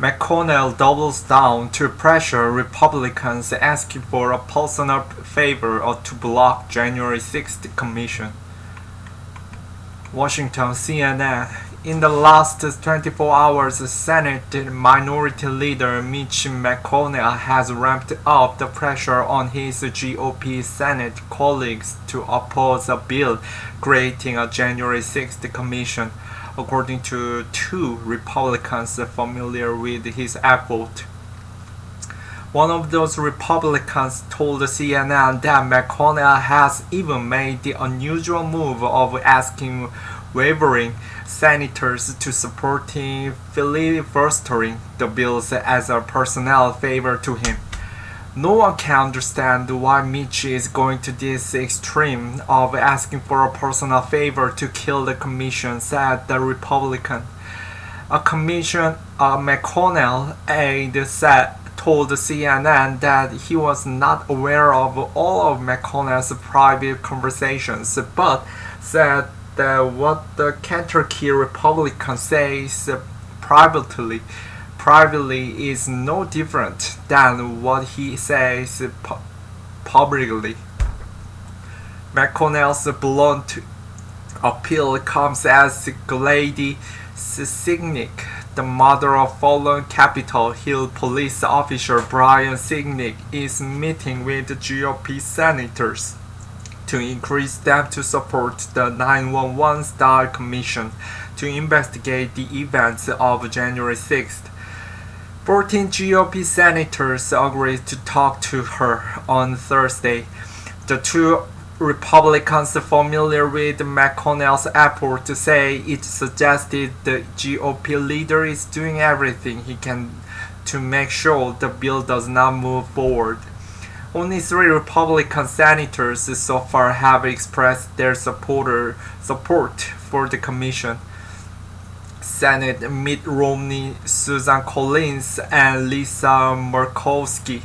McConnell doubles down to pressure Republicans asking for a personal favor or to block January 6th commission. Washington, CNN. In the last 24 hours, Senate Minority Leader Mitch McConnell has ramped up the pressure on his GOP Senate colleagues to oppose a bill creating a January 6th commission, according to two Republicans familiar with his effort. One of those Republicans told CNN that McConnell has even made the unusual move of asking wavering senators to supporting filibustering the bills as a personal favor to him. No one can understand why Mitch is going to this extreme of asking for a personal favor to kill the commission, said the Republican. A McConnell aide told CNN that he was not aware of all of McConnell's private conversations, but said that what the Kentucky Republican says privately is no different than what he says publicly. McConnell's blunt appeal comes as Gladys Signick, the mother of fallen Capitol Hill police officer Brian Signick, is meeting with GOP senators to encourage them to support the 911-style commission to investigate the events of January 6th. 14 GOP senators agreed to talk to her on Thursday. The two Republicans familiar with McConnell's effort to say it suggested the GOP leader is doing everything he can to make sure the bill does not move forward. Only 3 Republican senators so far have expressed their support for the commission: Senate Mitt Romney, Susan Collins, and Lisa Murkowski.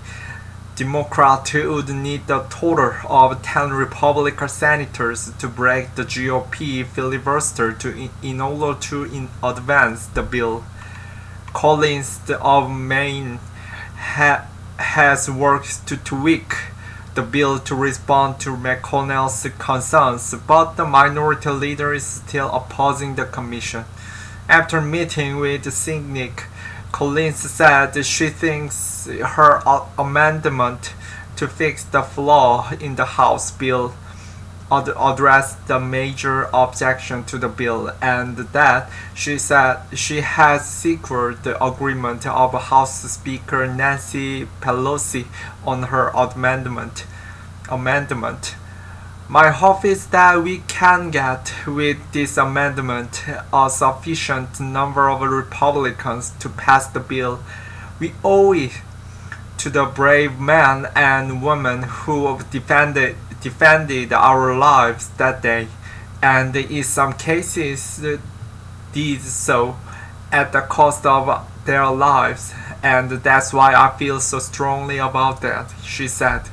Democrats would need a total of 10 Republican senators to break the GOP filibuster in order to advance the bill. Collins of Maine has worked to tweak the bill to respond to McConnell's concerns, but the minority leader is still opposing the commission. After meeting with Signick, Collins said she thinks her amendment to fix the flaw in the House bill addressed the major objection to the bill, and that she said she has secured the agreement of House Speaker Nancy Pelosi on her amendment. My hope is that we can get with this amendment a sufficient number of Republicans to pass the bill. We owe it to the brave men and women who defended our lives that day, and in some cases did so at the cost of their lives, and that's why I feel so strongly about that, she said.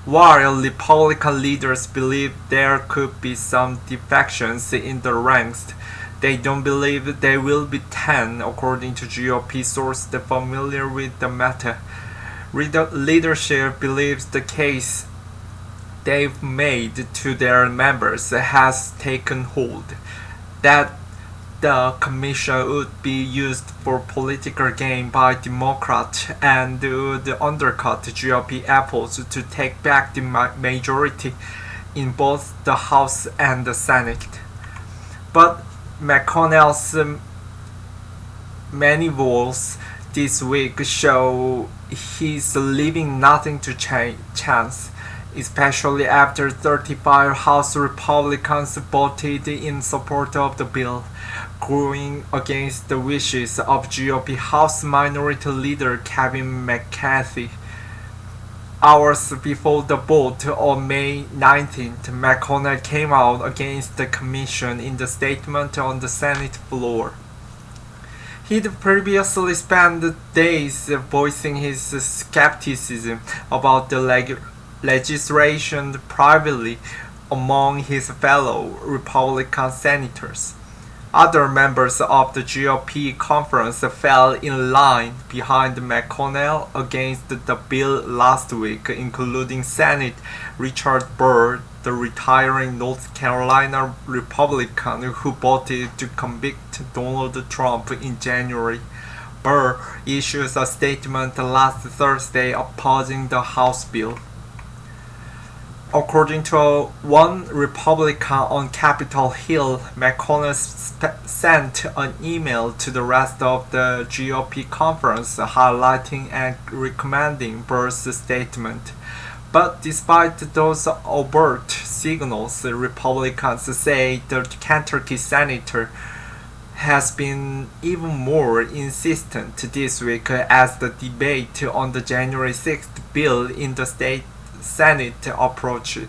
While Republican leaders believe there could be some defections in the ranks, they don't believe there will be 10, according to GOP sources familiar with the matter. Leadership believes the case they've made to their members has taken hold, that the commission would be used for political gain by Democrats and would undercut GOP efforts to take back the majority in both the House and the Senate. But McConnell's maneuvers this week show he's leaving nothing to chance, especially after 35 House Republicans voted in support of the bill, going against the wishes of GOP House Minority Leader Kevin McCarthy. Hours before the vote on May 19th, McConnell came out against the commission in the statement on the Senate floor. He'd previously spent days voicing his skepticism about the legislation privately among his fellow Republican senators. Other members of the GOP conference fell in line behind McConnell against the bill last week, including Senate Richard Burr, the retiring North Carolina Republican who voted to convict Donald Trump in January. Burr issued a statement last Thursday opposing the House bill. According to one Republican on Capitol Hill, McConnell sent an email to the rest of the GOP conference highlighting and recommending Burr's statement. But despite those overt signals, Republicans say the Kentucky senator has been even more insistent this week as the debate on the January 6th bill in the state Senate approached.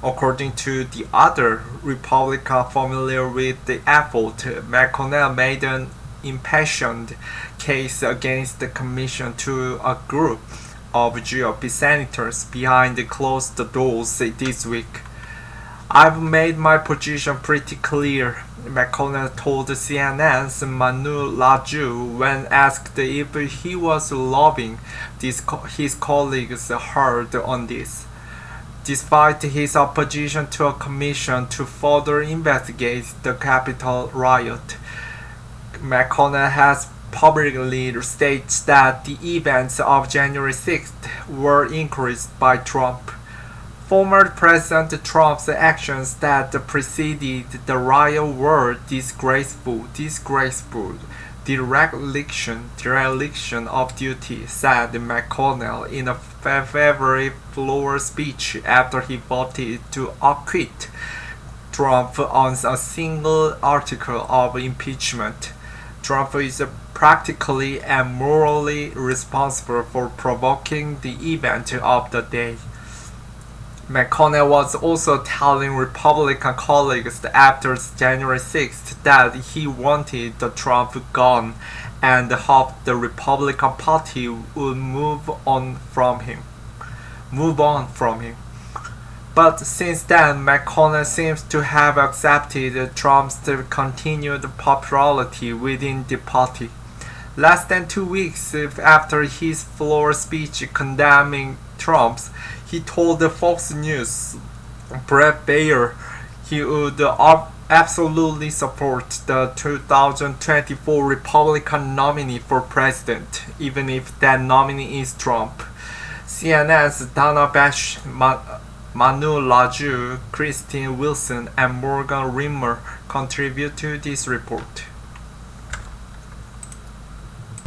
According to the other Republican familiar with the effort, McConnell made an impassioned case against the commission to a group of GOP senators behind closed doors this week. "I've made my position pretty clear," McConnell told CNN's Manu Raju when asked if he was lobbying his colleagues hard on this. Despite his opposition to a commission to further investigate the Capitol riot, McConnell has publicly stated that the events of January 6th were encouraged by Trump. Former President Trump's actions that preceded the riot were disgraceful, dereliction of duty, said McConnell in a February floor speech after he voted to acquit Trump on a single article of impeachment. Trump is practically and morally responsible for provoking the event of the day. McConnell was also telling Republican colleagues after January 6th that he wanted the Trump gone and hoped the Republican Party would move on from him. But since then, McConnell seems to have accepted Trump's continued popularity within the party. Less than 2 weeks after his floor speech condemning Trump, he told Fox News' Brett Baier he would absolutely support the 2024 Republican nominee for president, even if that nominee is Trump. CNN's Dana Bash, Manu Raju, Christine Wilson, and Morgan Rimmer contribute to this report.